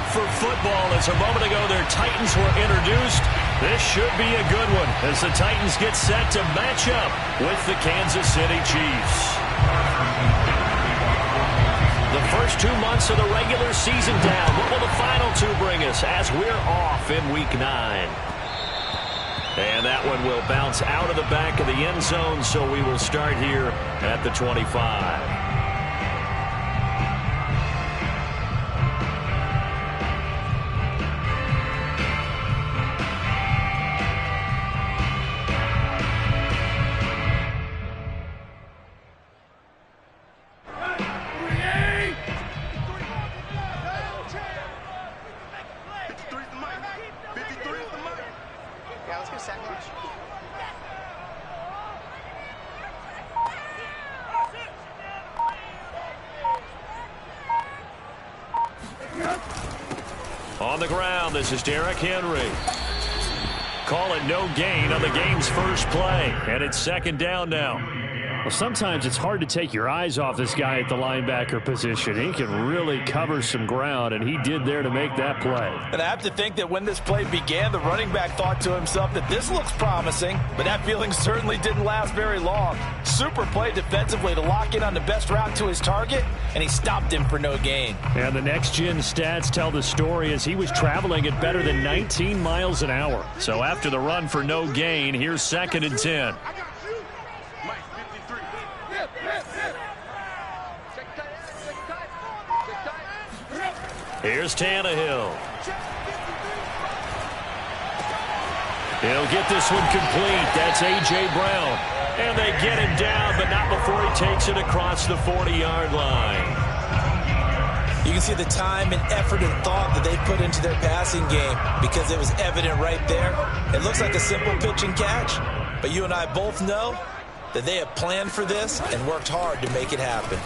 for football as a moment ago their Titans were introduced. This should be a good one as the Titans get set to match up with the Kansas City Chiefs. The first 2 months of the regular season down. What will the final two bring us as we're off in Week 9? And that one will bounce out of the back of the end zone, so we will start here at the 25. On the ground, this is Derrick Henry. Call it no gain on the game's first play, and it's second down now. Well, sometimes it's hard to take your eyes off this guy at the linebacker position. He can really cover some ground, and he did there to make that play. And I have to think that when this play began, the running back thought to himself that this looks promising, but that feeling certainly didn't last very long. Super play defensively to lock in on the best route to his target, and he stopped him for no gain. And the next-gen stats tell the story as he was traveling at better than 19 miles an hour. So after the run for no gain, here's 2nd and 10. Here's Tannehill. He'll get this one complete. That's A.J. Brown. And they get him down, but not before he takes it across the 40-yard line. You can see the time and effort and thought that they put into their passing game because it was evident right there. It looks like a simple pitch and catch, but you and I both know that they have planned for this and worked hard to make it happen.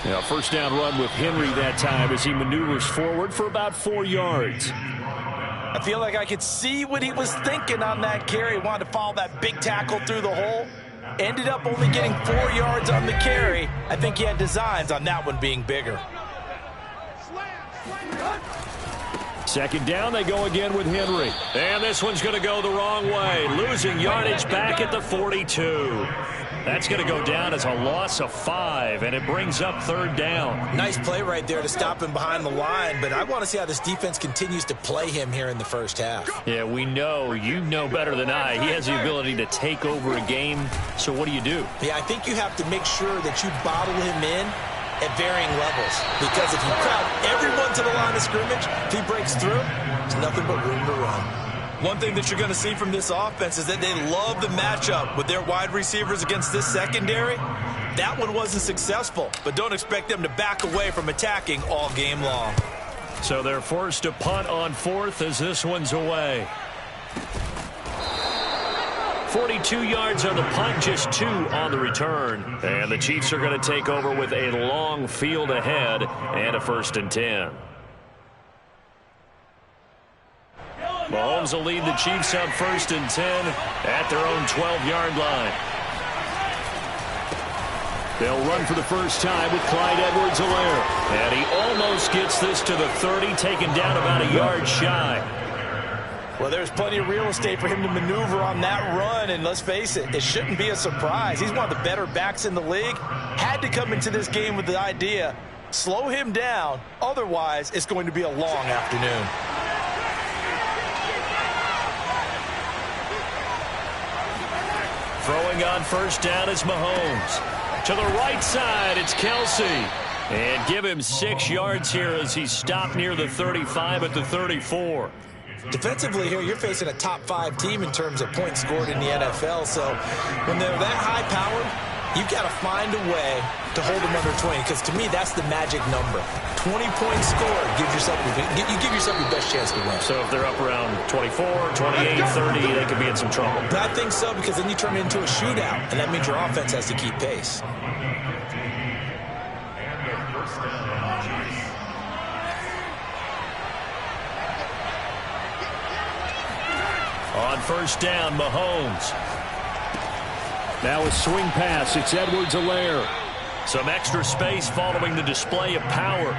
Yeah, first down run with Henry that time as he maneuvers forward for about 4 yards. I feel like I could see what he was thinking on that carry. Wanted to follow that big tackle through the hole. Ended up only getting 4 yards on the carry. I think he had designs on that one being bigger. Second down, they go again with Henry. And this one's going to go the wrong way. Losing yardage back at the 42. That's going to go down as a loss of 5, and it brings up 3rd down. Nice play right there to stop him behind the line, but I want to see how this defense continues to play him here in the first half. Yeah, we know. You know better than I. He has the ability to take over a game, so what do you do? Yeah, I think you have to make sure that you bottle him in at varying levels, because if you crowd everyone to the line of scrimmage, if he breaks through, there's nothing but room to run. One thing that you're going to see from this offense is that they love the matchup with their wide receivers against this secondary. That one wasn't successful, but don't expect them to back away from attacking all game long. So they're forced to punt on 4th as this one's away. 42 yards on the punt, just 2 on the return. And the Chiefs are going to take over with a long field ahead and a 1st and 10. Mahomes will lead the Chiefs on 1st and 10 at their own 12-yard line. They'll run for the first time with Clyde Edwards-Helaire. And he almost gets this to the 30, taken down about a yard shy. Well, there's plenty of real estate for him to maneuver on that run, and let's face it, it shouldn't be a surprise. He's one of the better backs in the league. Had to come into this game with the idea, slow him down, otherwise it's going to be a long afternoon. Throwing on first down is Mahomes. To the right side, it's Kelsey. And give him 6 yards here as he's stopped near the 35 at the 34. Defensively here, you're facing a top 5 team in terms of points scored in the NFL. So when they're that high-powered, you've got to find a way to hold them under 20, because to me, that's the magic number. 20 points scored, you give yourself your best chance to win. So if they're up around 24, 28, 30, they could be in some trouble. But I think so, because then you turn it into a shootout, and that means your offense has to keep pace. On first down, Mahomes. Now a swing pass. It's Edwards-Helaire. Some extra space following the display of power.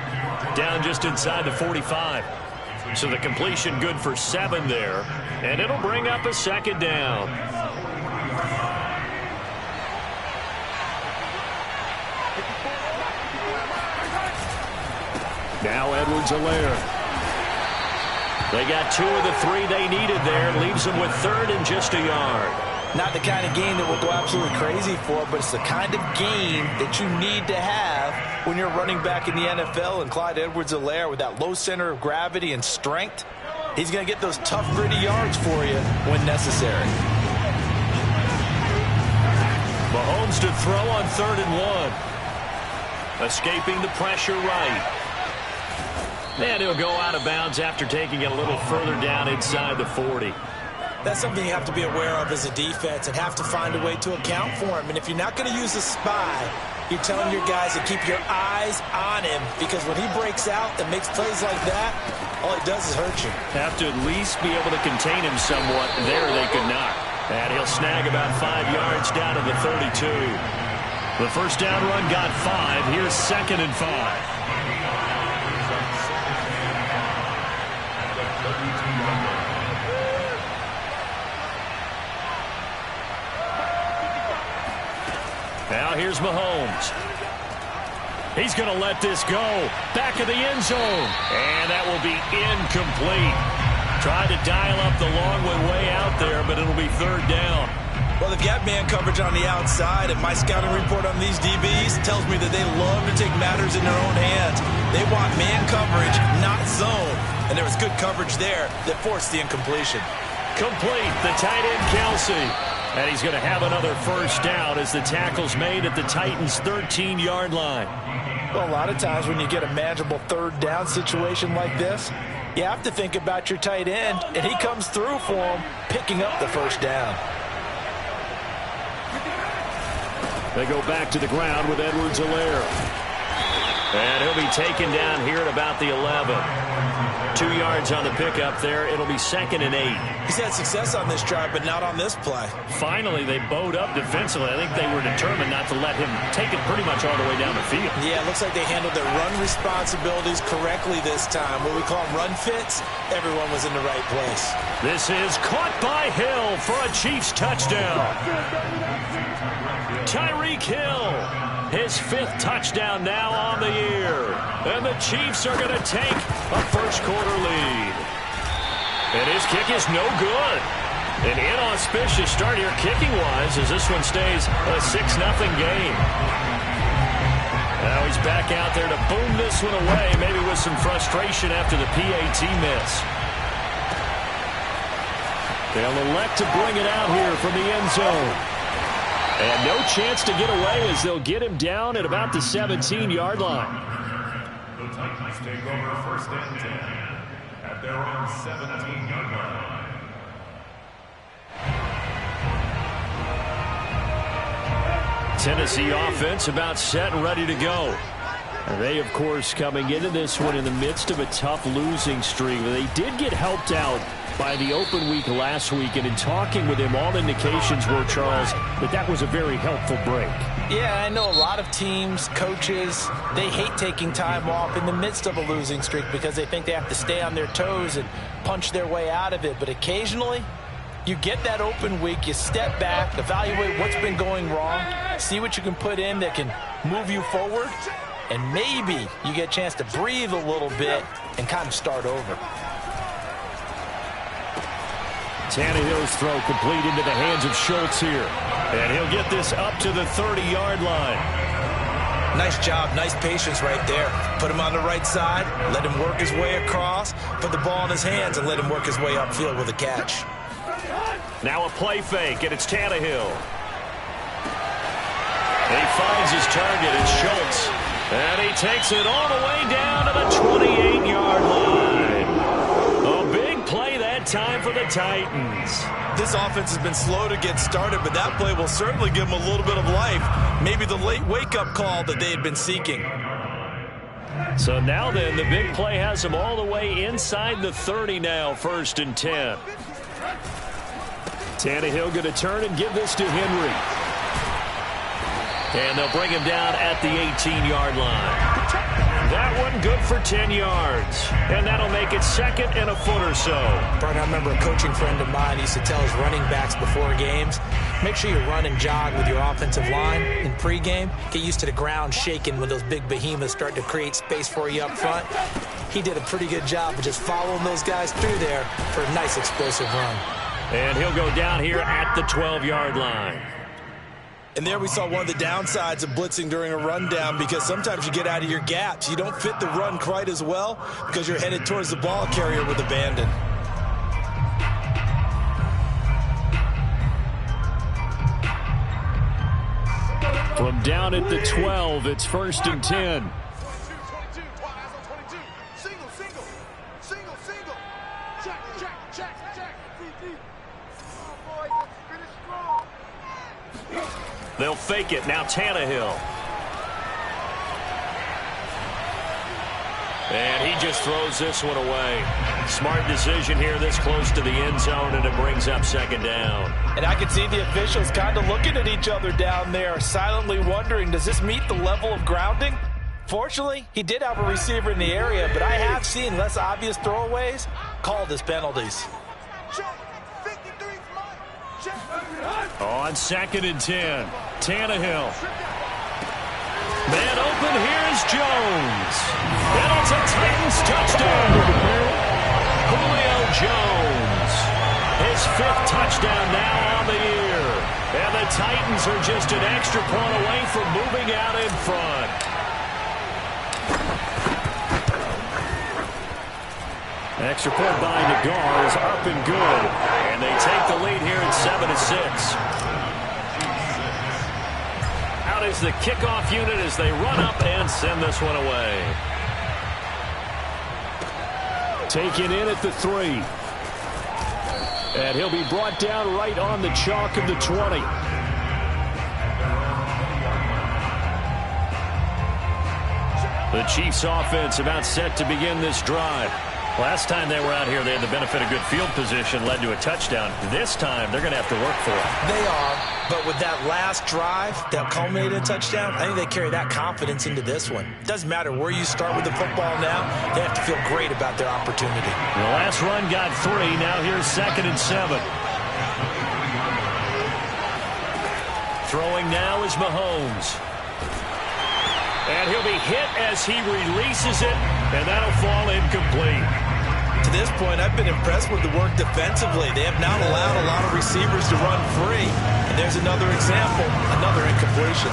Down just inside the 45. So the completion good for 7 there. And it'll bring up a second down. Now Edwards-Helaire. They got 2 of the 3 they needed there. Leaves them with 3rd and just a yard. Not the kind of game that we'll go absolutely crazy for, but it's the kind of game that you need to have when you're running back in the NFL. And Clyde Edwards-Helaire, with that low center of gravity and strength, he's going to get those tough, gritty yards for you when necessary. Mahomes to throw on 3rd and 1. Escaping the pressure right. And he'll go out of bounds after taking it a little further down inside the 40. That's something you have to be aware of as a defense and have to find a way to account for him. And if you're not going to use a spy, you're telling your guys to keep your eyes on him, because when he breaks out and makes plays like that, all he does is hurt you. Have to at least be able to contain him somewhat. There they could not. And he'll snag about 5 yards down to the 32. The first down run got 5. Here's 2nd and 5. Now here's Mahomes. He's going to let this go. Back of the end zone. And that will be incomplete. Tried to dial up the long way out there, but it'll be 3rd down. Well, they've got man coverage on the outside, and my scouting report on these DBs tells me that they love to take matters in their own hands. They want man coverage, not zone. And there was good coverage there that forced the incompletion. Complete. The tight end, Kelsey. And he's going to have another first down as the tackle's made at the Titans' 13-yard line. Well, a lot of times when you get a manageable 3rd down situation like this, you have to think about your tight end, and he comes through for him, picking up the first down. They go back to the ground with Edwards-Helaire. And he'll be taken down here at about the 11. 2 yards on the pickup there. It'll be 2nd and 8. He's had success on this drive, but not on this play. Finally, they bowed up defensively. I think they were determined not to let him take it pretty much all the way down the field. Yeah, it looks like they handled their run responsibilities correctly this time. What we call them run fits, everyone was in the right place. This is caught by Hill for a Chiefs touchdown. Tyreek Hill. His 5th touchdown now on the year. And the Chiefs are going to take a first-quarter lead. And his kick is no good. An inauspicious start here kicking-wise as this one stays a 6-0 game. Now he's back out there to boom this one away, maybe with some frustration after the PAT miss. They'll elect to bring it out here from the end zone. And no chance to get away as they'll get him down at about the 17-yard line. The Titans take over 1st and 10 at their own 17-yard line. Tennessee offense about set and ready to go. And they, of course, coming into this one in the midst of a tough losing streak. They did get helped out by the open week last week, and in talking with him, all indications were, Charles, that was a very helpful break. Yeah, I know a lot of teams, coaches, they hate taking time off in the midst of a losing streak because they think they have to stay on their toes and punch their way out of it. But occasionally, you get that open week, you step back, evaluate what's been going wrong, see what you can put in that can move you forward, and maybe you get a chance to breathe a little bit and kind of start over. Tannehill's throw complete into the hands of Schultz here. And he'll get this up to the 30-yard line. Nice job, nice patience right there. Put him on the right side, let him work his way across, put the ball in his hands, and let him work his way upfield with a catch. Now a play fake, and it's Tannehill. He finds his target, it's Schultz. And he takes it all the way down to the 28-yard line. A big play that time for the Titans. This offense has been slow to get started, but that play will certainly give them a little bit of life. Maybe the late wake-up call that they had been seeking. So now then, the big play has them all the way inside the 30 now, 1st and 10. Tannehill going to turn and give this to Henry. And they'll bring him down at the 18-yard line. That one good for 10 yards. And that'll make it 2nd and a foot or so. Brian, I remember a coaching friend of mine used to tell his running backs before games, make sure you run and jog with your offensive line in pregame. Get used to the ground shaking when those big behemoths start to create space for you up front. He did a pretty good job of just following those guys through there for a nice explosive run. And he'll go down here at the 12-yard line. And there we saw one of the downsides of blitzing during a rundown, because sometimes you get out of your gaps. You don't fit the run quite as well because you're headed towards the ball carrier with abandon. From down at the 12, it's 1st and 10. They'll fake it. Now Tannehill. And he just throws this one away. Smart decision here this close to the end zone, and it brings up 2nd down. And I can see the officials kind of looking at each other down there, silently wondering, does this meet the level of grounding? Fortunately, he did have a receiver in the area, but I have seen less obvious throwaways called as penalties. On 2nd and 10, Tannehill. Man open, here's Jones. And it's a Titans touchdown. Julio Jones. His 5th touchdown now on the year. And the Titans are just an extra point away from moving out in front. Extra point by Nagar is up and good. And they take the lead here at 7-6. Out is the kickoff unit as they run up and send this one away. Taken in at the 3. And he'll be brought down right on the chalk of the 20. The Chiefs offense about set to begin this drive. Last time they were out here, they had the benefit of good field position, led to a touchdown. This time, they're going to have to work for it. They are, but with that last drive that culminated in a touchdown, I think they carry that confidence into this one. It doesn't matter where you start with the football now. They have to feel great about their opportunity. The last run got 3. Now here's 2nd and 7. Throwing now is Mahomes. And he'll be hit as he releases it, and that'll fall incomplete. To this point, I've been impressed with the work defensively. They have not allowed a lot of receivers to run free. And there's another example, another incompletion.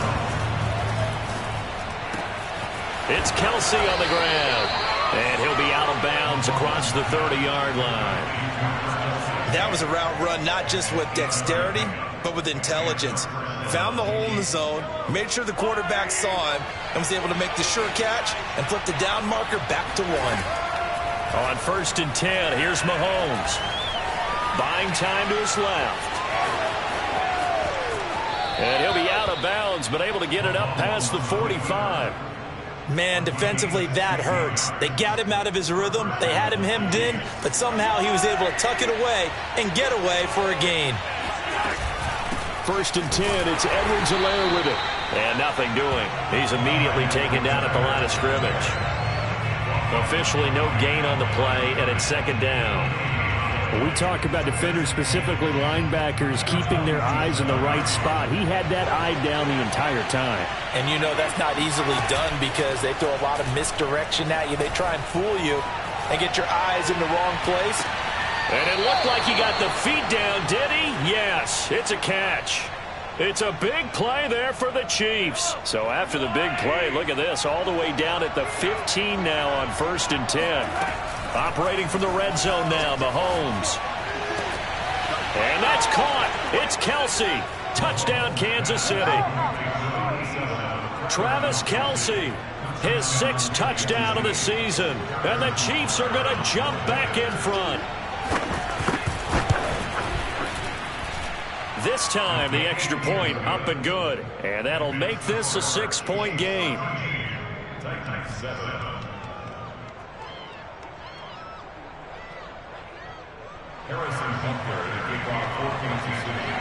It's Kelsey on the ground. And he'll be out of bounds across the 30-yard line. That was a route run not just with dexterity, but with intelligence. Found the hole in the zone, made sure the quarterback saw him, and was able to make the sure catch and flip the down marker back to 1. On 1st and 10, here's Mahomes. Buying time to his left. And he'll be out of bounds, but able to get it up past the 45. Man, defensively, that hurts. They got him out of his rhythm. They had him hemmed in, but somehow he was able to tuck it away and get away for a gain. 1st and 10, it's Edwards-Helaire with it. And nothing doing. He's immediately taken down at the line of scrimmage. Officially no gain on the play, and it's 2nd down. When we talk about defenders, specifically linebackers, keeping their eyes in the right spot. He had that eye down the entire time. And you know that's not easily done because they throw a lot of misdirection at you. They try and fool you and get your eyes in the wrong place. And it looked like he got the feet down, did he? Yes, it's a catch. It's a big play there for the Chiefs. So after the big play, look at this, all the way down at the 15 now on 1st and 10. Operating from the red zone now, Mahomes. And that's caught. It's Kelsey. Touchdown, Kansas City. Travis Kelsey, his 6th touchdown of the season. And the Chiefs are going to jump back in front. This time, the extra point up and good. And that'll make this a 6-point game. Harrison Butker to kick off for Kansas City.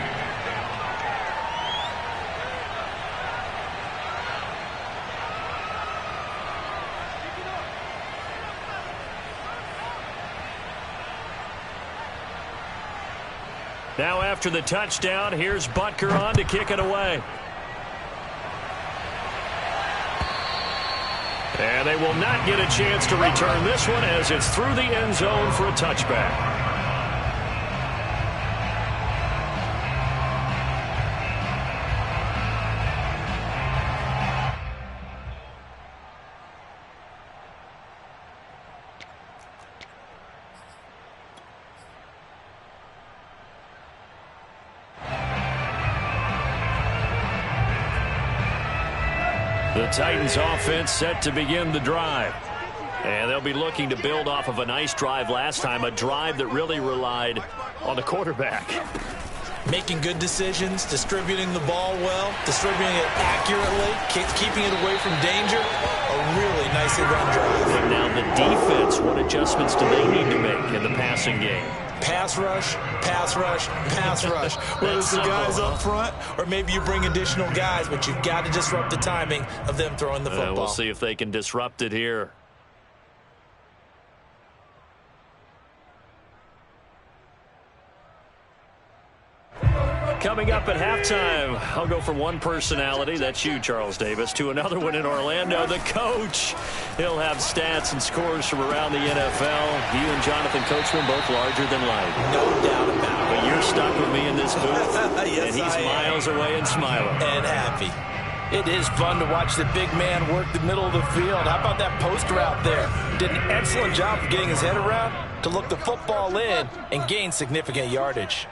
Now after the touchdown, here's Butker on to kick it away. And they will not get a chance to return this one as it's through the end zone for a touchback. The Titans offense set to begin the drive. And they'll be looking to build off of a nice drive last time, a drive that really relied on the quarterback. Making good decisions, distributing the ball well, distributing it accurately, keeping it away from danger. A really nicely run drive. But now the defense, what adjustments do they need to make in the passing game? Pass rush, pass rush, pass rush. Whether it's the guys up front or maybe you bring additional guys, but you've got to disrupt the timing of them throwing the football. We'll see if they can disrupt it here. Coming up at halftime, I'll go from one personality, that's you, Charles Davis, to another one in Orlando, the coach. He'll have stats and scores from around the NFL. You and Jonathan Coachman both larger than life. No doubt about it. But you're stuck with me in this booth, yes, and he's miles away and smiling. And happy. It is fun to watch the big man work the middle of the field. How about that post route there? Did an excellent job of getting his head around to look the football in and gain significant yardage.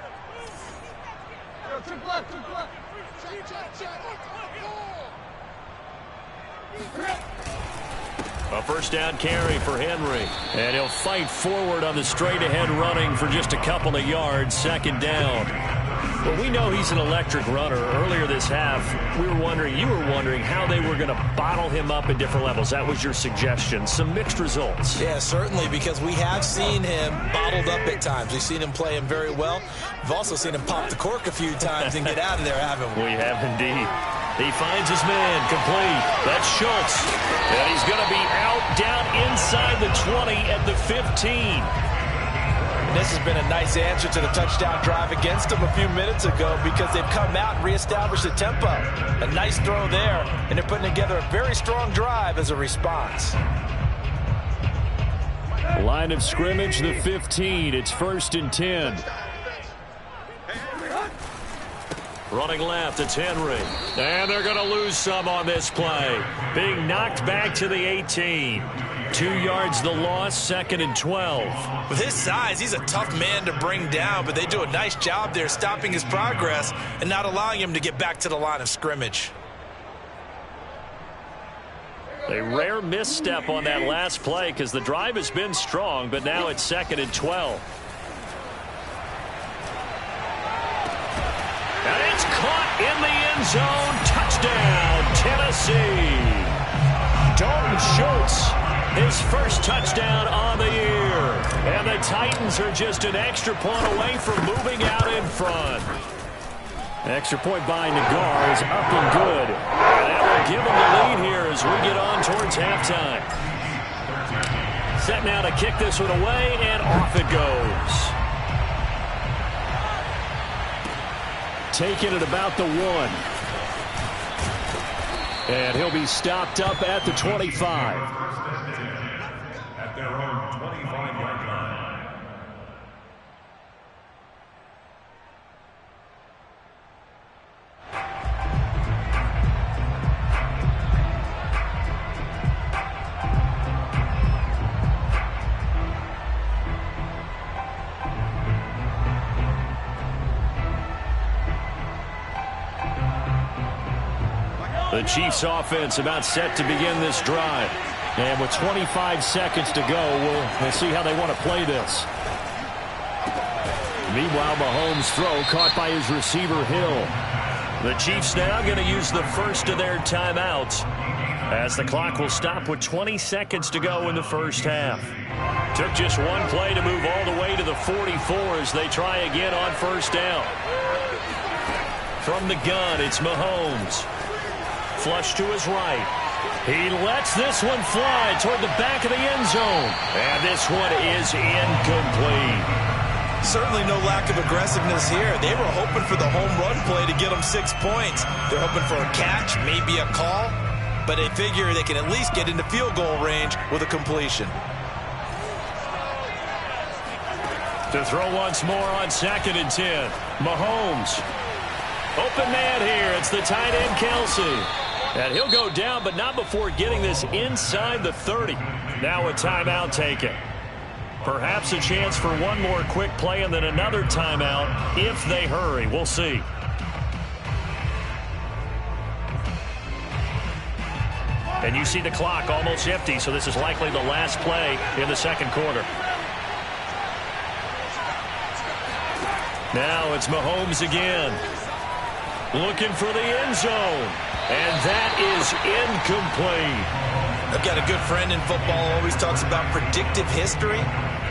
A first down carry for Henry. And he'll fight forward on the straight-ahead running for just a couple of yards. Second down. Well, we know he's an electric runner. Earlier this half, you were wondering how they were going to bottle him up at different levels. That was your suggestion. Some mixed results. Yeah, certainly, because we have seen him bottled up at times. We've seen him play him very well. We've also seen him pop the cork a few times and get out of there, haven't we? We have indeed. He finds his man, complete. That's Schultz. And he's going to be out down inside the 20 at the 15. This has been a nice answer to the touchdown drive against them a few minutes ago because they've come out and reestablished the tempo. A nice throw there, and they're putting together a very strong drive as a response. Line of scrimmage, the 15. It's 1st and 10. Running left, it's Henry. And they're going to lose some on this play. Being knocked back to the 18. 2 yards the loss, 2nd and 12. With his size, he's a tough man to bring down, but they do a nice job there stopping his progress and not allowing him to get back to the line of scrimmage. A rare misstep on that last play because the drive has been strong, but now it's 2nd and 12. And it's caught in the end zone. Touchdown, Tennessee. Dalton Schultz, his first touchdown on the year. And the Titans are just an extra point away from moving out in front. Extra point by Nagar is up and good. And that will give them the lead here as we get on towards halftime. Set now to kick this one away, and off it goes. Taking it about the 1. And he'll be stopped up at the 25. At their own 25-yard line. The Chiefs offense about set to begin this drive. And with 25 seconds to go, we'll see how they want to play this. Meanwhile, Mahomes' throw caught by his receiver, Hill. The Chiefs now going to use the first of their timeouts as the clock will stop with 20 seconds to go in the first half. Took just one play to move all the way to the 44 as they try again on first down. From the gun, it's Mahomes. Flush to his right. He lets this one fly toward the back of the end zone. And this one is incomplete. Certainly no lack of aggressiveness here. They were hoping for the home run play to get them 6 points. They're hoping for a catch, maybe a call, but they figure they can at least get into field goal range with a completion. To throw once more on 2nd and 10. Mahomes. Open man here. It's the tight end, Kelsey. And he'll go down, but not before getting this inside the 30. Now a timeout taken. Perhaps a chance for one more quick play and then another timeout if they hurry. We'll see. And you see the clock almost empty, so this is likely the last play in the second quarter. Now it's Mahomes again. Looking for the end zone. And that is incomplete. I've got a good friend in football who always talks about predictive history.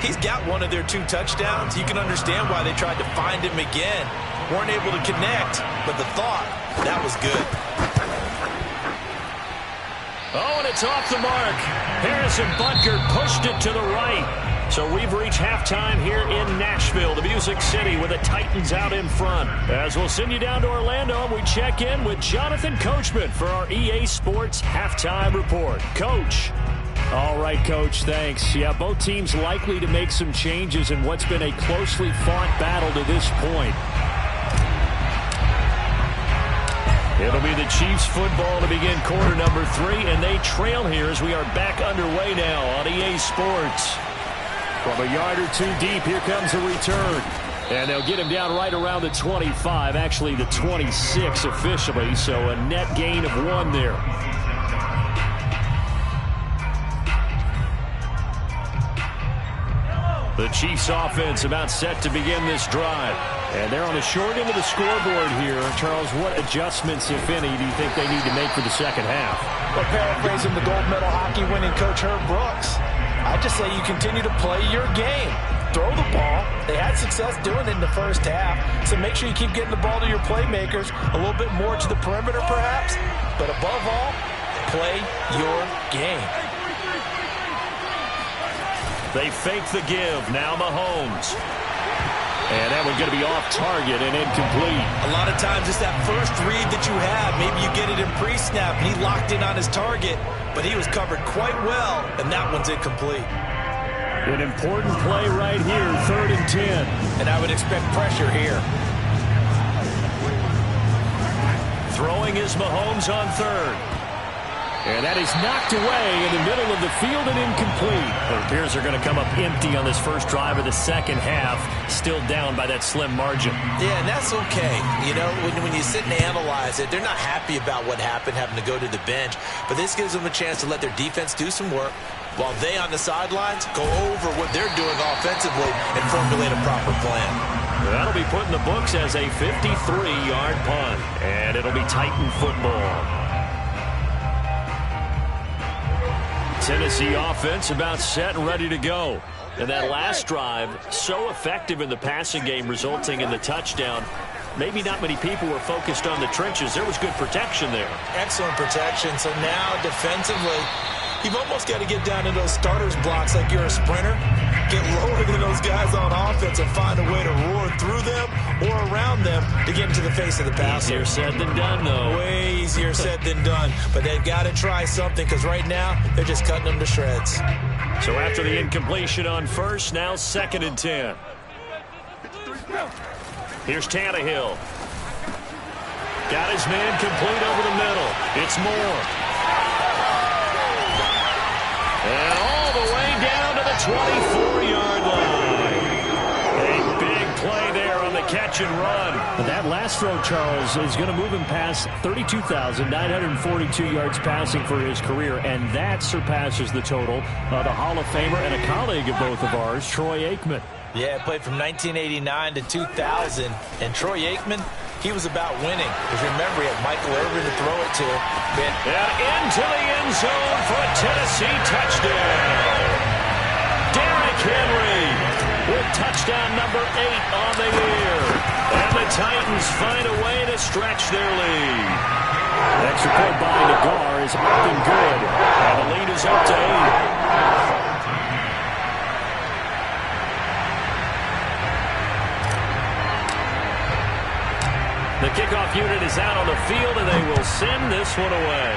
He's got one of their 2 touchdowns. You can understand why they tried to find him again. Weren't able to connect, but the thought, that was good. Oh, and it's off the mark. Harrison Butker pushed it to the right. So we've reached halftime here in Nashville, the Music City, with the Titans out in front. As we'll send you down to Orlando, we check in with Jonathan Coachman for our EA Sports Halftime Report. Coach. All right, Coach, thanks. Yeah, both teams likely to make some changes in what's been a closely fought battle to this point. It'll be the Chiefs football to begin quarter number 3, and they trail here as we are back underway now on EA Sports. From a yard or 2 deep, here comes a return. And they'll get him down right around the 25, actually the 26 officially, so a net gain of 1 there. The Chiefs offense about set to begin this drive. And they're on the short end of the scoreboard here. Charles, what adjustments, if any, do you think they need to make for the second half? Well, paraphrasing the gold medal hockey winning coach Herb Brooks, I just say you continue to play your game. Throw the ball. They had success doing it in the first half, so make sure you keep getting the ball to your playmakers, a little bit more to the perimeter perhaps, but above all, play your game. They fake the give. Now Mahomes. And that one's going to be off target and incomplete. A lot of times it's that first read that you have. Maybe you get it in pre-snap and he locked in on his target, but he was covered quite well, and that one's incomplete. An important play right here, 3rd and 10. And I would expect pressure here. Throwing is Mahomes on 3rd. And that is knocked away in the middle of the field and incomplete. It appears they're going to come up empty on this first drive of the second half, still down by that slim margin. Yeah, and that's okay. You know, when you sit and analyze it, they're not happy about what happened, having to go to the bench. But this gives them a chance to let their defense do some work while they on the sidelines go over what they're doing offensively and formulate a proper plan. That'll be put in the books as a 53-yard punt, and it'll be Titan football. Tennessee offense about set and ready to go. And that last drive, so effective in the passing game, resulting in the touchdown. Maybe not many people were focused on the trenches. There was good protection there. Excellent protection. So now defensively, you've almost got to get down to those starters blocks like you're a sprinter. Get lower than those guys on offense and find a way to roar through them or around them to get into the face of the passer. Easier said than done, though. Way easier said than done. But they've got to try something because right now they're just cutting them to shreds. So after the incompletion on 1st, now 2nd and 10. Here's Tannehill. Got his man complete over the middle. It's Moore. And all the way down to the 24-yard line. A big play there on the catch and run. But that last throw, Charles, is going to move him past 32,942 yards passing for his career, and that surpasses the total of the Hall of Famer and a colleague of both of ours, Troy Aikman. Yeah, played from 1989 to 2000, and Troy Aikman, he was about winning. Because remember, he had Michael Irvin to throw it to. And into the end zone for a Tennessee touchdown. Derrick Henry with touchdown number 8 on the year. And the Titans find a way to stretch their lead. Extra point by Nagar is up and good. And the lead is up to 8. The kickoff unit is out on the field, and they will send this one away.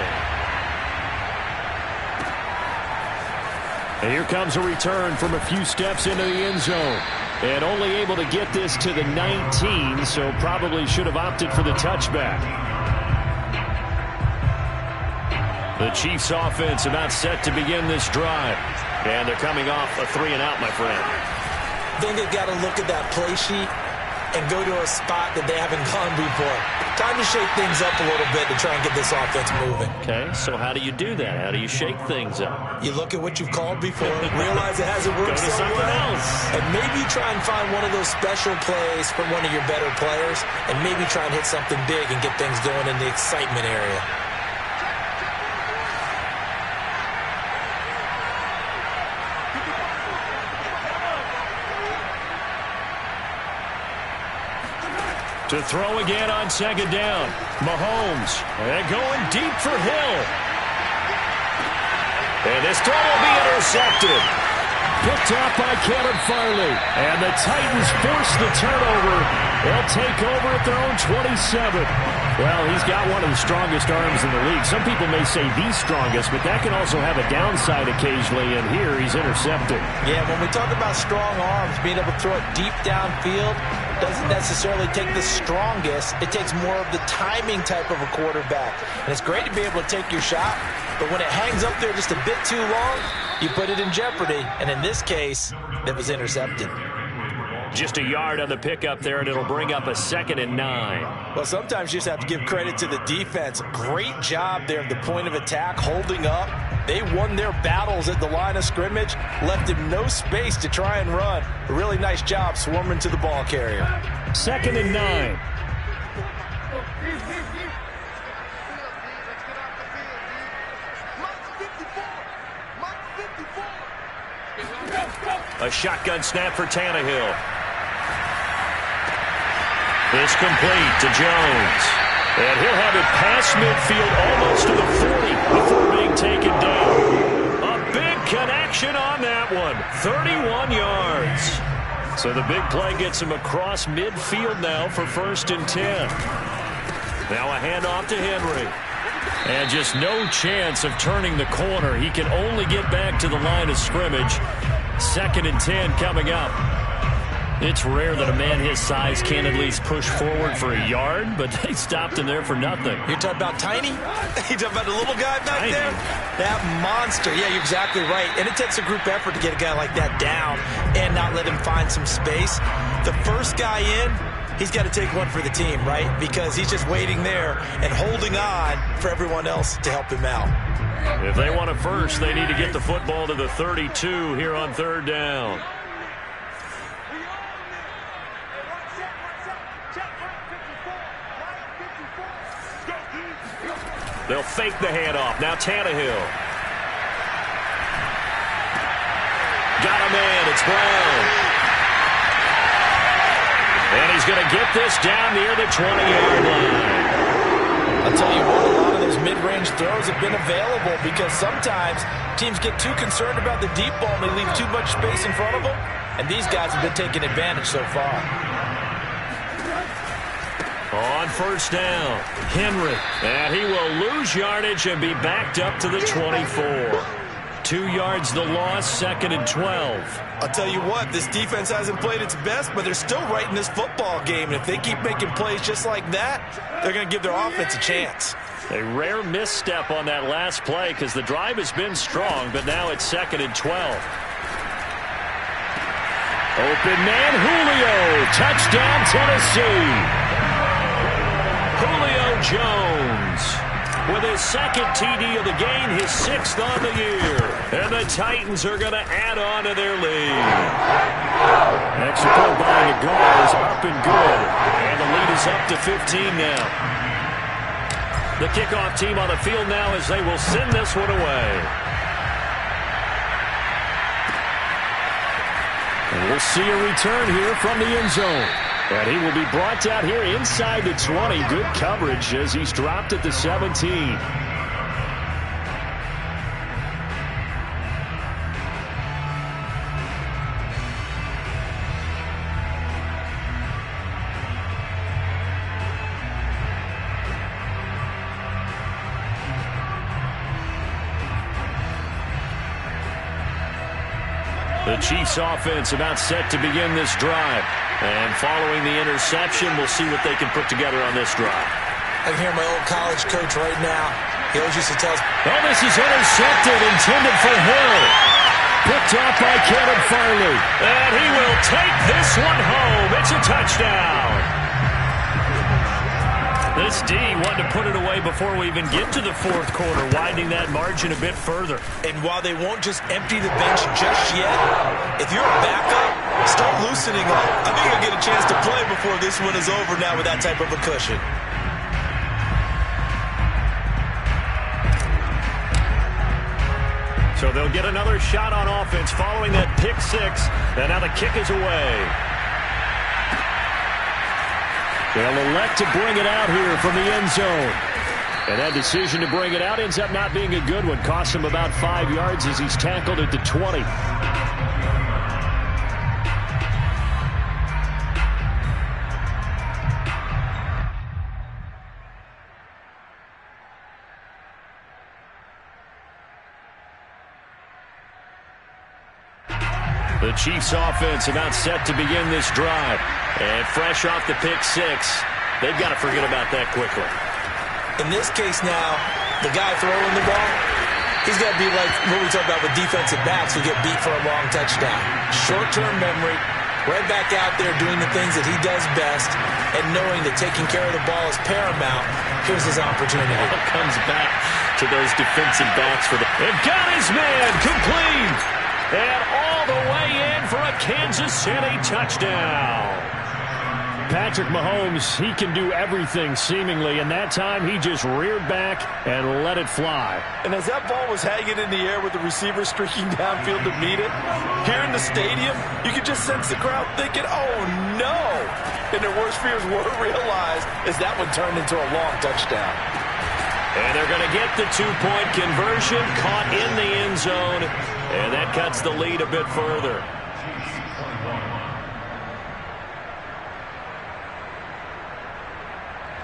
And here comes a return from a few steps into the end zone. And only able to get this to the 19, so probably should have opted for the touchback. The Chiefs offense about set to begin this drive. And they're coming off a 3-and-out, my friend. I think they've got to look at that play sheet and go to a spot that they haven't gone before. Time to shake things up a little bit to try and get this offense moving. Okay, so how do you do that? How do you shake things up? You look at what you've called before, realize it hasn't worked Go to something else. and maybe try and find one of those special plays from one of your better players, and maybe try and hit something big and get things going in the excitement area. To throw again on second down. Mahomes. And going deep for Hill. And this throw will be intercepted. Picked off by Kevin Farley. And the Titans force the turnover. They'll take over at their own 27. Well, he's got one of the strongest arms in the league. Some people may say the strongest, but that can also have a downside occasionally, and here he's intercepted. Yeah, when we talk about strong arms, being able to throw it deep downfield doesn't necessarily take the strongest. It takes more of the timing type of a quarterback. And it's great to be able to take your shot, but when it hangs up there just a bit too long, you put it in jeopardy. And in this case, it was intercepted. Just a yard on the pickup there, and it'll bring up a 2nd and 9. Well, sometimes you just have to give credit to the defense. Great job there at the point of attack, holding up. They won their battles at the line of scrimmage, left him no space to try and run. A really nice job swarming to the ball carrier. 2nd and 9. A shotgun snap for Tannehill. This complete to Jones. And he'll have it past midfield almost to the 40 before being taken down. A big connection on that one. 31 yards. So the big play gets him across midfield now for 1st and 10. Now a handoff to Henry. And just no chance of turning the corner. He can only get back to the line of scrimmage. 2nd and 10 coming up. It's rare that a man his size can at least push forward for a yard, but they stopped him there for nothing. You're talking about tiny? You're talking about the little guy back there? That monster. Yeah, you're exactly right. And it takes a group effort to get a guy like that down and not let him find some space. The first guy in, he's got to take one for the team, right? Because he's just waiting there and holding on for everyone else to help him out. If they want it first, they need to get the football to the 32 here on 3rd down. They'll fake the handoff. Now Tannehill. Got a man. It's Brown. And he's going to get this down near the 20-yard line. I'll tell you what, a lot of those mid-range throws have been available because sometimes teams get too concerned about the deep ball and they leave too much space in front of them. And these guys have been taking advantage so far. On 1st down, Henry. And he will lose yardage and be backed up to the 24. 2 yards the loss, 2nd and 12. I'll tell you what, this defense hasn't played its best, but they're still right in this football game. And if they keep making plays just like that, they're going to give their offense a chance. A rare misstep on that last play because the drive has been strong, but now it's 2nd and 12. Open man, Julio. Touchdown, Tennessee. Julio Jones with his 2nd TD of the game, his 6th on the year. And the Titans are going to add on to their lead. Extra point by the goal is up and good. And the lead is up to 15 now. The kickoff team on the field now as they will send this one away. And we'll see a return here from the end zone. And he will be brought down here inside the 20. Good coverage as he's dropped at the 17. The Chiefs offense about set to begin this drive. And following the interception, we'll see what they can put together on this drive. I can hear my old college coach right now. He always used to tell us, oh, this is intercepted, intended for Hill. Picked off by Kevin Farley. And he will take this one home. It's a touchdown. This D wanted to put it away before we even get to the fourth quarter, widening that margin a bit further. And while they won't just empty the bench just yet, if you're a backup, start loosening up. I think you'll get a chance to play before this one is over now with that type of a cushion. So they'll get another shot on offense following that pick six. And now the kick is away. They'll elect to bring it out here from the end zone. And that decision to bring it out ends up not being a good one. Costs him about 5 yards as he's tackled at the 20. The Chiefs offense about set to begin this drive. And fresh off the pick six, they've got to forget about that quickly. In this case now, the guy throwing the ball, he's got to be like what we talk about with defensive backs who get beat for a long touchdown. Short-term memory, right back out there doing the things that he does best, and knowing that taking care of the ball is paramount. Here's his opportunity. It comes back to those defensive backs for the... And got his man complete! And all the way in for a Kansas City touchdown. Patrick Mahomes, he can do everything seemingly, and that time he just reared back and let it fly. And as that ball was hanging in the air with the receiver streaking downfield to meet it, here in the stadium, you could just sense the crowd thinking, oh no! And their worst fears were realized as that one turned into a long touchdown. And they're going to get the two-point conversion, caught in the end zone, and that cuts the lead a bit further.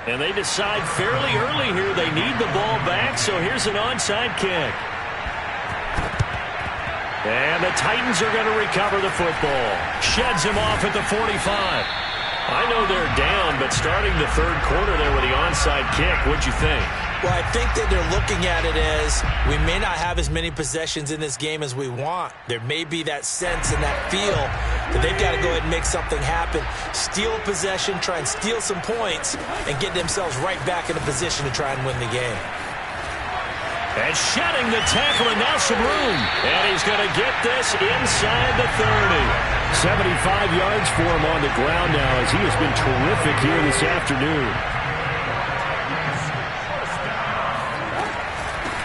And they decide fairly early here they need the ball back, so here's an onside kick. And the Titans are going to recover the football. Sheds him off at the 45. I know they're down, but starting the third quarter there with the onside kick, what'd you think? Well, I think that they're looking at it as we may not have as many possessions in this game as we want. There may be that sense and that feel that they've got to go ahead and make something happen. Steal a possession, try and steal some points, and get themselves right back in a position to try and win the game. And shedding the tackle, and now some room. And he's going to get this inside the 30. 75 yards for him on the ground now as he has been terrific here this afternoon.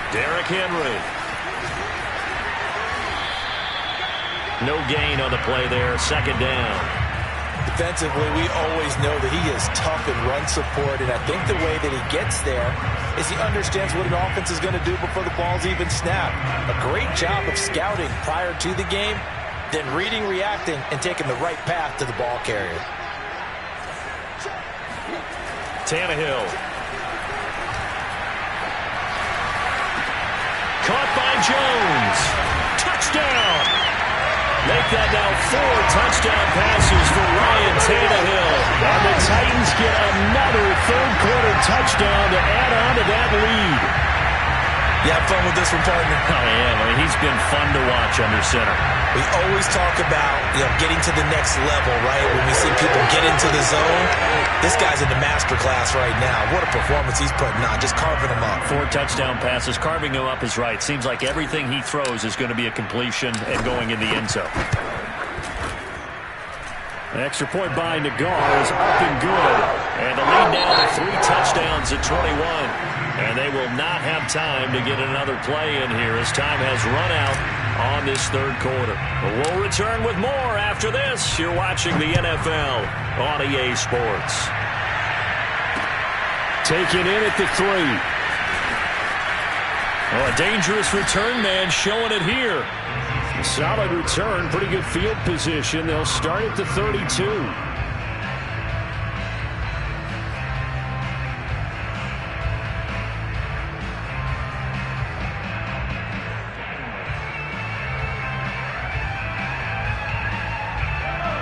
Derrick Henry. No gain on the play there. Second down. Defensively, we always know that he is tough in run support, and I think the way that he gets there is he understands what an offense is going to do before the ball's even snapped. A great job of scouting prior to the game, then reading, reacting, and taking the right path to the ball carrier. Tannehill. Caught by Jones. Touchdown. Make that now 4 touchdown passes for Ryan Tannehill. And the Titans get another third quarter touchdown to add on to that lead. You have fun with this one, partner? I am. I mean, he's been fun to watch under center. We always talk about, getting to the next level, right? When we see people get into the zone, this guy's in the master class right now. What a performance he's putting on, just carving them up. 4 touchdown passes. Carving him up is right. Seems like everything he throws is going to be a completion and going in the end zone. An extra point by Nagar is up and good. And the lead now to 3 touchdowns at 21. And they will not have time to get another play in here as time has run out on this third quarter. But we'll return with more after this. You're watching the NFL on EA Sports. Taken in at the 3. Oh, a dangerous return man showing it here. A solid return, pretty good field position. They'll start at the 32.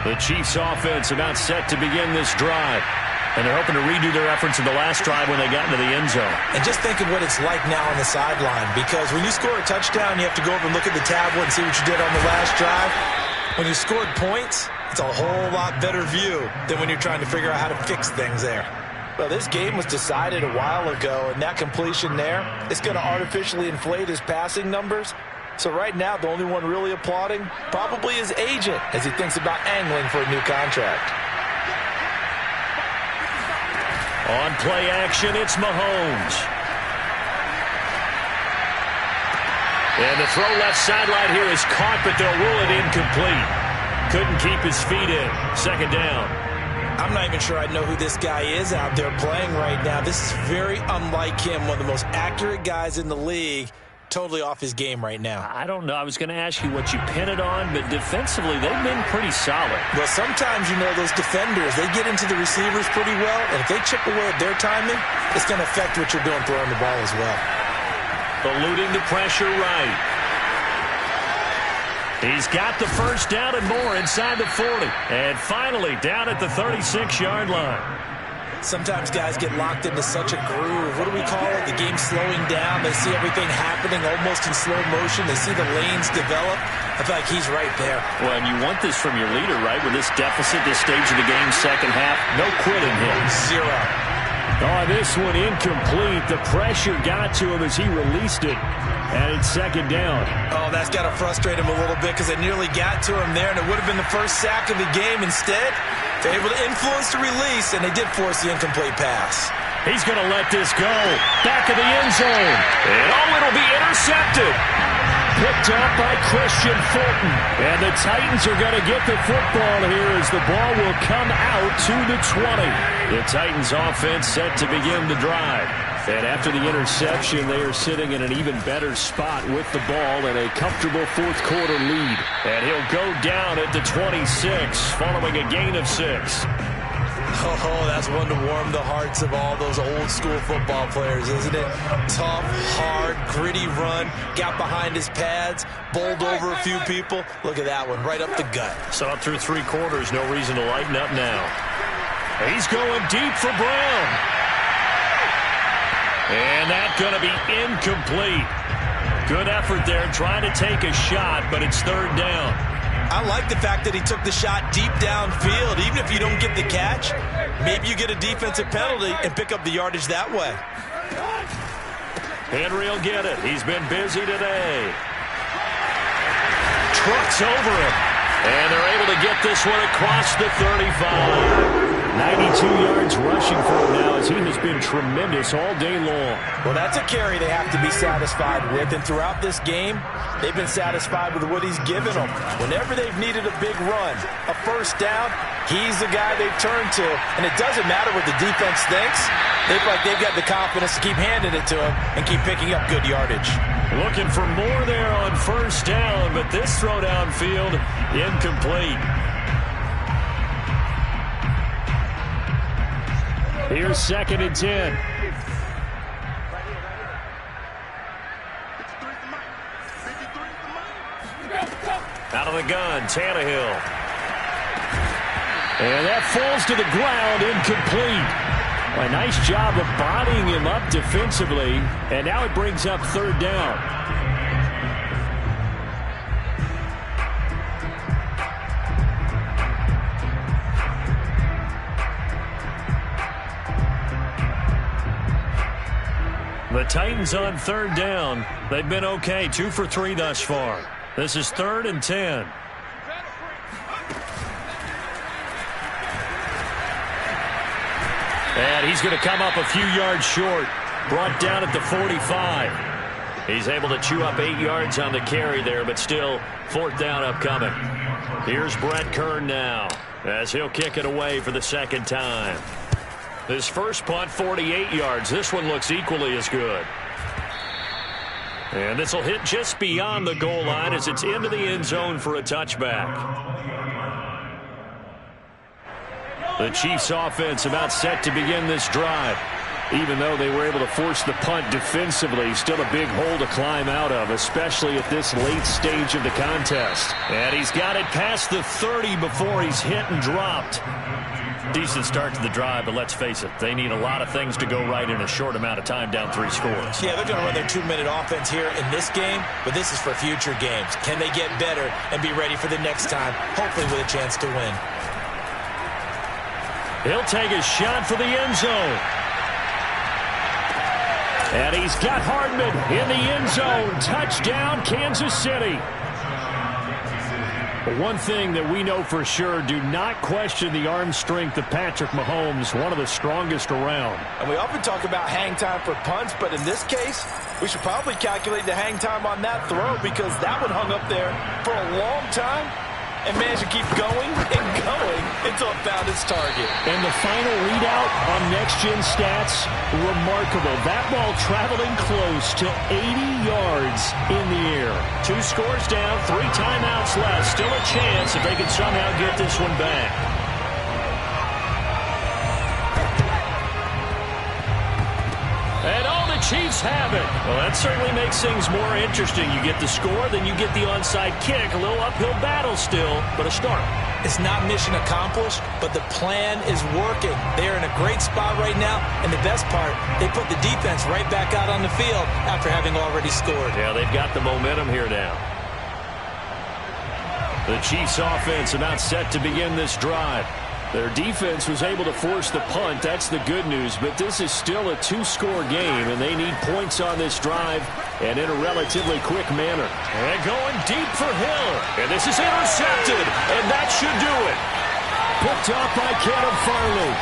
The Chiefs offense about set to begin this drive. And they're hoping to redo their efforts in the last drive when they got into the end zone. And just think of what it's like now on the sideline, because when you score a touchdown, you have to go over and look at the tablet and see what you did on the last drive. When you scored points, it's a whole lot better view than when you're trying to figure out how to fix things there. Well, this game was decided a while ago, and that completion there is going to artificially inflate his passing numbers. So right now, the only one really applauding probably his agent as he thinks about angling for a new contract. On play action, it's Mahomes. And the throw left sideline here is caught, but they'll rule it incomplete. Couldn't keep his feet in. Second down. I'm not even sure I know who this guy is out there playing right now. This is very unlike him, one of the most accurate guys in the league. Totally off his game right now. I don't know. I was going to ask you what you pin it on, but defensively, they've been pretty solid. Well, sometimes, you know, those defenders, they get into the receivers pretty well, and if they chip away at their timing, it's going to affect what you're doing throwing the ball as well. Eluding the pressure right. He's got the first down and more inside the 40. And finally, down at the 36-yard line. Sometimes guys get locked into such a groove. What do we call it? The game's slowing down. They see everything happening almost in slow motion. They see the lanes develop. I feel like he's right there. Well, and you want this from your leader, right? With this deficit, this stage of the game, second half, no quitting him. Zero. Oh, this one incomplete. The pressure got to him as he released it. And it's second down. Oh, that's got to frustrate him a little bit because it nearly got to him there, and it would have been the first sack of the game. Instead, they're able to influence the release, and they did force the incomplete pass. He's going to let this go. Back of the end zone. And it'll be intercepted. Picked up by Christian Fulton. And the Titans are going to get the football here as the ball will come out to the 20. The Titans offense set to begin the drive. And after the interception, they are sitting in an even better spot with the ball and a comfortable fourth-quarter lead. And he'll go down at the 26, following a gain of 6. Oh, that's one to warm the hearts of all those old-school football players, isn't it? Tough, hard, gritty run, got behind his pads, bowled over a few people. Look at that one, right up the gut. Saw it through 3 quarters, no reason to lighten up now. He's going deep for Brown. And that's going to be incomplete. Good effort there, trying to take a shot, but it's third down. I like the fact that he took the shot deep downfield. Even if you don't get the catch, maybe you get a defensive penalty and pick up the yardage that way. Henry will get it. He's been busy today. Trucks over him. And they're able to get this one across the 35. 92 yards rushing for him now as he has been tremendous all day long. Well, that's a carry they have to be satisfied with. And throughout this game, they've been satisfied with what he's given them. Whenever they've needed a big run, a first down, he's the guy they've turned to. And it doesn't matter what the defense thinks. They feel like they've got the confidence to keep handing it to him and keep picking up good yardage. Looking for more there on first down, but this throw downfield incomplete. Here's 2nd and 10. Out of the gun, Tannehill. And that falls to the ground, incomplete. A nice job of bodying him up defensively, and now it brings up third down. The Titans on third down. They've been okay, 2 for 3 thus far. This is 3rd and 10. And he's going to come up a few yards short. Brought down at the 45. He's able to chew up 8 yards on the carry there, but still 4th down upcoming. Here's Brett Kern now as he'll kick it away for the 2nd time. His first punt, 48 yards. This one looks equally as good. And this will hit just beyond the goal line as it's into the end zone for a touchback. The Chiefs offense about set to begin this drive. Even though they were able to force the punt defensively, still a big hole to climb out of, especially at this late stage of the contest. And he's got it past the 30 before he's hit and dropped. Decent start to the drive, but let's face it, they need a lot of things to go right in a short amount of time, down 3 scores. Yeah, they're going to run their 2-minute offense here in this game, but this is for future games. Can they get better and be ready for the next time, hopefully with a chance to win? He'll take a shot for the end zone. And he's got Hardman in the end zone. Touchdown, Kansas City. But one thing that we know for sure, do not question the arm strength of Patrick Mahomes, one of the strongest around. And we often talk about hang time for punts, but in this case, we should probably calculate the hang time on that throw because that one hung up there for a long time and managed to keep going and going until it found its target. And the final readout on next-gen stats, remarkable. That ball traveling close to 80 yards in the air. 2 scores down, 3 timeouts left. Still a chance if they can somehow get this one back. And all the Chiefs have it. Well, that certainly makes things more interesting. You get the score, then you get the onside kick. A little uphill battle still, but a start. It's not mission accomplished, but the plan is working. They're in a great spot right now, and the best part, they put the defense right back out on the field after having already scored. Yeah, they've got the momentum here now. The Chiefs offense about set to begin this drive. Their defense was able to force the punt. That's the good news, but this is still a 2-score game, and they need points on this drive and in a relatively quick manner. And going deep for Hill. And this is intercepted, and that should do it. Picked off by Caleb Farley.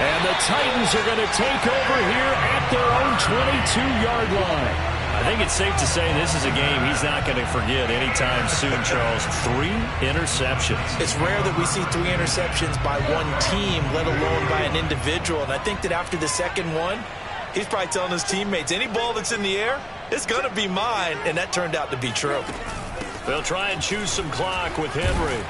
And the Titans are going to take over here at their own 22-yard line. I think it's safe to say this is a game he's not going to forget anytime soon, Charles. 3 interceptions. It's rare that we see 3 interceptions by one team, let alone by an individual. And I think that after the second one, he's probably telling his teammates, any ball that's in the air, it's going to be mine. And that turned out to be true. They'll try and choose some clock with Henry.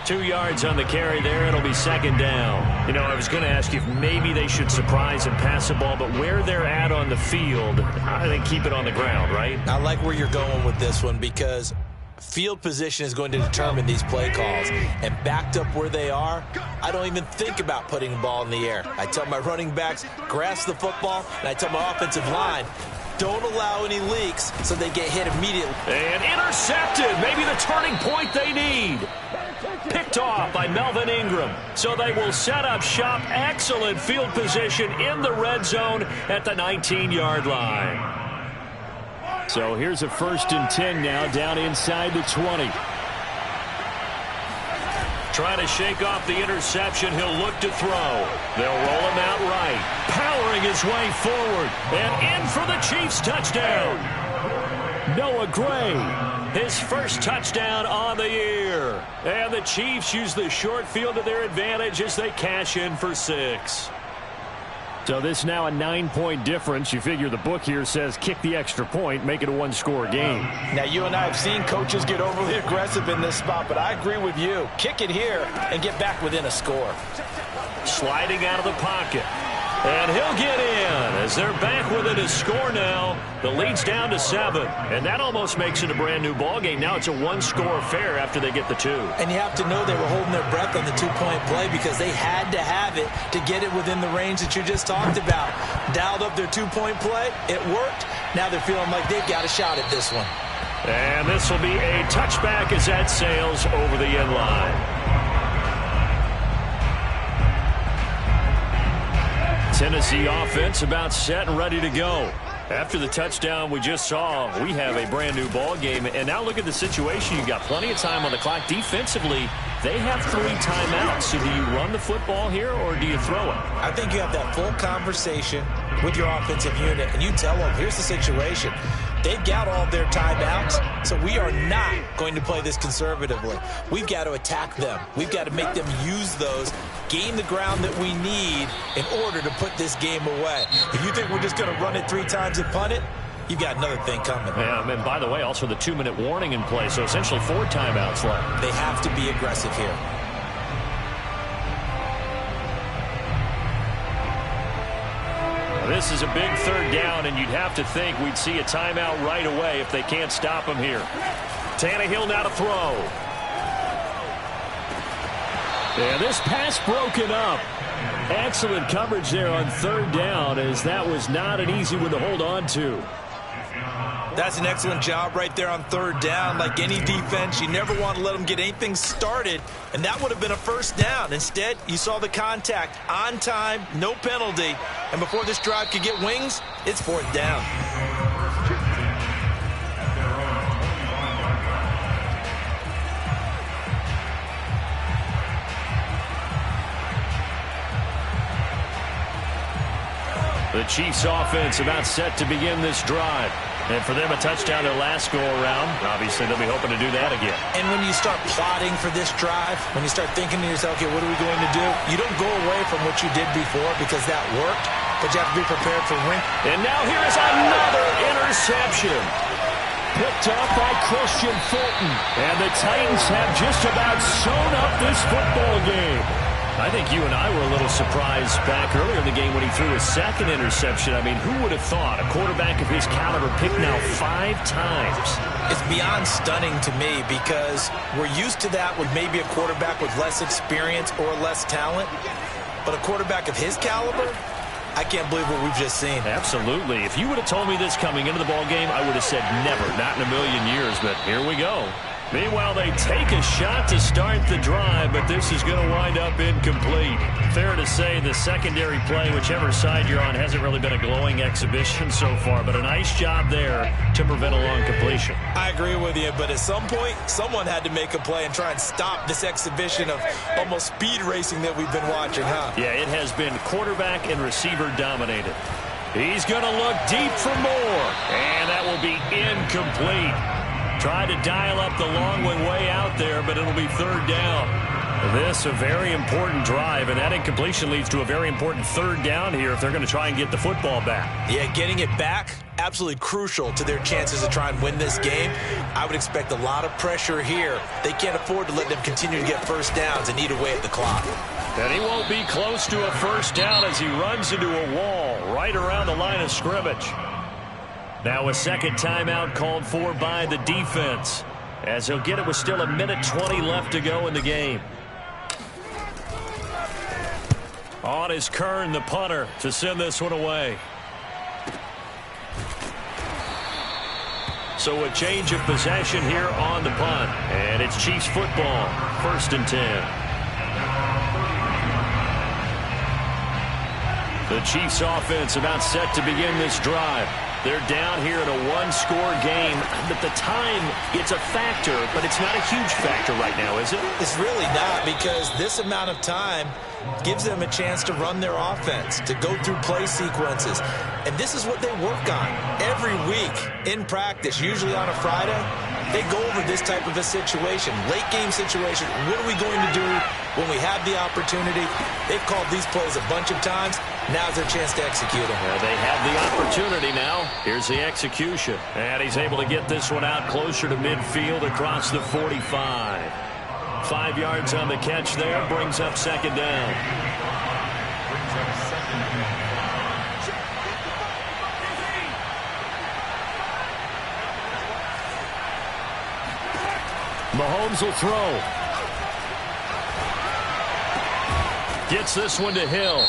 2 yards on the carry there. It'll be second down. You know, I was going to ask you if maybe they should surprise and pass the ball, but where they're at on the field, I think keep it on the ground, right? I like where you're going with this one because field position is going to determine these play calls. And backed up where they are, I don't even think about putting the ball in the air. I tell my running backs, grasp the football, and I tell my offensive line, don't allow any leaks so they get hit immediately. And intercepted. Maybe the turning point they need. Picked off by Melvin Ingram. So they will set up shop. Excellent field position in the red zone at the 19-yard line. So here's a 1st and 10 now down inside the 20. Trying to shake off the interception. He'll look to throw. They'll roll him out right. Powering his way forward. And in for the Chiefs touchdown. Noah Gray. His first touchdown on the year. And the Chiefs use the short field to their advantage as they cash in for 6. So this now a 9-point difference. You figure the book here says kick the extra point, make it a 1-score game. Now, you and I have seen coaches get overly aggressive in this spot, but I agree with you. Kick it here and get back within a score. Sliding out of the pocket. And he'll get in as they're back within a score now. The lead's down to 7. And that almost makes it a brand new ball game. Now it's a 1-score affair after they get the 2. And you have to know they were holding their breath on the 2-point play because they had to have it to get it within the range that you just talked about. Dialed up their 2-point play. It worked. Now they're feeling like they've got a shot at this one. And this will be a touchback as that sails over the end line. Tennessee offense about set and ready to go. After the touchdown we just saw, we have a brand new ball game. And now look at the situation. You've got plenty of time on the clock. Defensively, they have 3 timeouts. So do you run the football here or do you throw it? I think you have that full conversation with your offensive unit, and you tell them, here's the situation. They've got all their timeouts, so we are not going to play this conservatively. We've got to attack them. We've got to make them use those, gain the ground that we need in order to put this game away. If you think we're just going to run it 3 times and punt it, you've got another thing coming. Yeah, and by the way, also the 2-minute warning in play, so essentially 4 timeouts left. They have to be aggressive here. This is a big third down, and you'd have to think we'd see a timeout right away if they can't stop him here. Tannehill now to throw. And this pass broken up. Excellent coverage there on third down, as that was not an easy one to hold on to. That's an excellent job right there on third down. Like any defense, you never want to let them get anything started, and that would have been a first down. Instead, you saw the contact on time, no penalty, and before this drive could get wings, it's fourth down. The Chiefs offense about set to begin this drive. And for them, a touchdown their last go-around. Obviously, they'll be hoping to do that again. And when you start plotting for this drive, when you start thinking to yourself, okay, what are we going to do? You don't go away from what you did before because that worked, but you have to be prepared for win. And now here is another interception. Picked up by Christian Fulton. And the Titans have just about sewn up this football game. I think you and I were a little surprised back earlier in the game when he threw his second interception. I mean, who would have thought a quarterback of his caliber picked now 5 times? It's beyond stunning to me because we're used to that with maybe a quarterback with less experience or less talent. But a quarterback of his caliber, I can't believe what we've just seen. Absolutely. If you would have told me this coming into the ball game, I would have said never, not in a million years. But here we go. Meanwhile, they take a shot to start the drive, but this is going to wind up incomplete. Fair to say the secondary play, whichever side you're on, hasn't really been a glowing exhibition so far, but a nice job there to prevent a long completion. I agree with you, but at some point, someone had to make a play and try and stop this exhibition of almost speed racing that we've been watching, huh? Yeah, it has been quarterback and receiver dominated. He's going to look deep for more, and that will be incomplete. Tried to dial up the long one way out there, but it'll be third down. This a very important drive, and that incompletion leads to a very important third down here if they're going to try and get the football back. Yeah, getting it back, absolutely crucial to their chances to try and win this game. I would expect a lot of pressure here. They can't afford to let them continue to get first downs and eat away at the clock. And he won't be close to a first down as he runs into a wall right around the line of scrimmage. Now a second timeout called for by the defense, as he'll get it with still 1:20 left to go in the game. On is Kern, the punter, to send this one away. So a change of possession here on the punt, and it's Chiefs football, 1st and 10. The Chiefs offense about set to begin this drive. They're down here in a one-score game. But the time, it's a factor, but it's not a huge factor right now, is it? It's really not, because this amount of time gives them a chance to run their offense, to go through play sequences. And this is what they work on every week in practice, usually on a Friday. They go over this type of a situation, late game situation. What are we going to do when we have the opportunity? They've called these plays a bunch of times. Now's their chance to execute them. Well, they have the opportunity now. Here's the execution. And he's able to get this one out closer to midfield across the 45. 5 yards on the catch there, brings up second down. Mahomes will throw. Gets this one to Hill.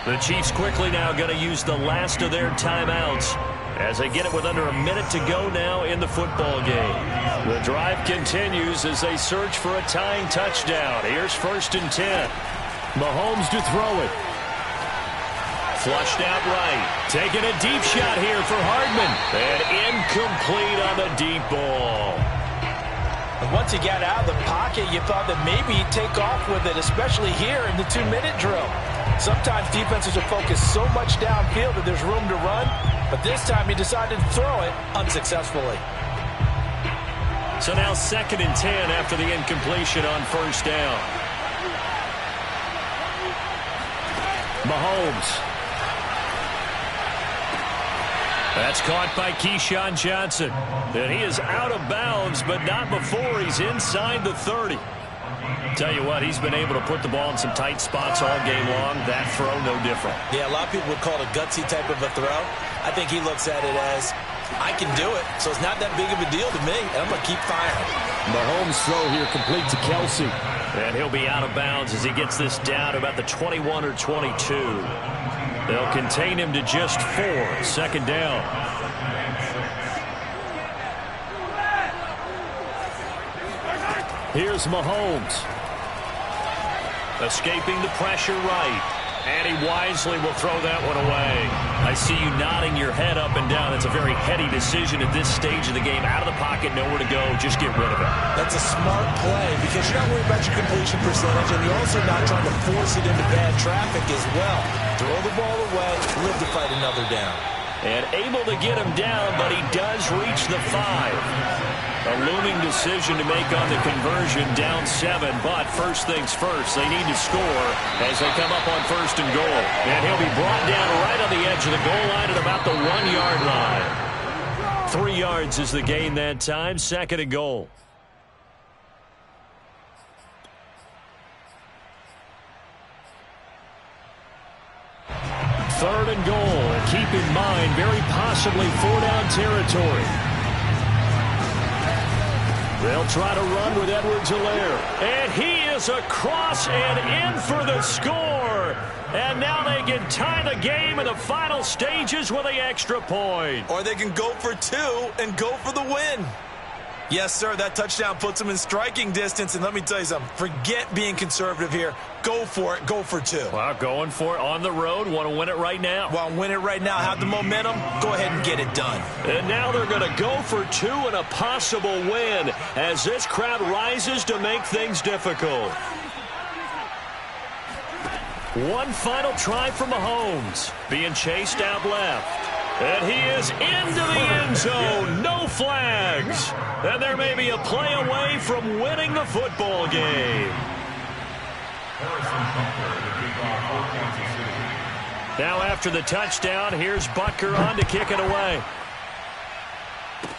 The Chiefs quickly now going to use the last of their timeouts as they get it with under a minute to go now in the football game. The drive continues as they search for a tying touchdown. Here's 1st and 10. Mahomes to throw it. Flushed out right. Taking a deep shot here for Hardman. And incomplete on the deep ball. And once he got out of the pocket, you thought that maybe he'd take off with it, especially here in the 2-minute drill. Sometimes defenses are focused so much downfield that there's room to run, but this time he decided to throw it unsuccessfully. So now 2nd and 10 after the incompletion on 1st down. Mahomes. That's caught by Keyshawn Johnson. And he is out of bounds, but not before he's inside the 30. Tell you what, he's been able to put the ball in some tight spots all game long. That throw, no different. Yeah, a lot of people would call it a gutsy type of a throw. I think he looks at it as, I can do it, so it's not that big of a deal to me, and I'm going to keep firing. Mahomes' throw here complete to Kelsey. And he'll be out of bounds as he gets this down to about the 21 or 22. They'll contain him to just 4. Second down. Here's Mahomes. Escaping the pressure right. And he wisely will throw that one away. I see you nodding your head up and down. That's a very heady decision at this stage of the game. Out of the pocket, nowhere to go. Just get rid of it. That's a smart play because you're not worried about your completion percentage, and you're also not trying to force it into bad traffic as well. Throw the ball away, live to fight another down. And able to get him down, but he does reach the 5. A looming decision to make on the conversion, down 7. But first things first, they need to score as they come up on 1st and goal. And he'll be brought down right on the edge of the goal line at about the 1-yard line. 3 yards is the gain that time. 2nd and goal. Third and goal. And keep in mind, very possibly 4-down territory. They'll try to run with Edwards-Helaire. And he is across and in for the score. And now they can tie the game in the final stages with the extra point. Or they can go for 2 and go for the win. Yes, sir, that touchdown puts them in striking distance. And let me tell you something. Forget being conservative here. Go for it. Go for 2. Well, going for it on the road. Want to win it right now. Well, win it right now. Have the momentum. Go ahead and get it done. And now they're going to go for 2 and a possible win as this crowd rises to make things difficult. One final try for Mahomes. Being chased out left. And he is into the end zone. No flags. And there may be a play away from winning the football game. Now after the touchdown, here's Butker on to kick it away.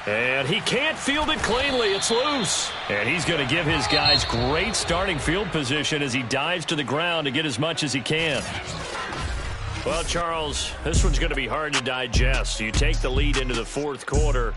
And he can't field it cleanly. It's loose. And he's going to give his guys great starting field position as he dives to the ground to get as much as he can. Well, Charles, this one's going to be hard to digest. You take the lead into the 4th quarter.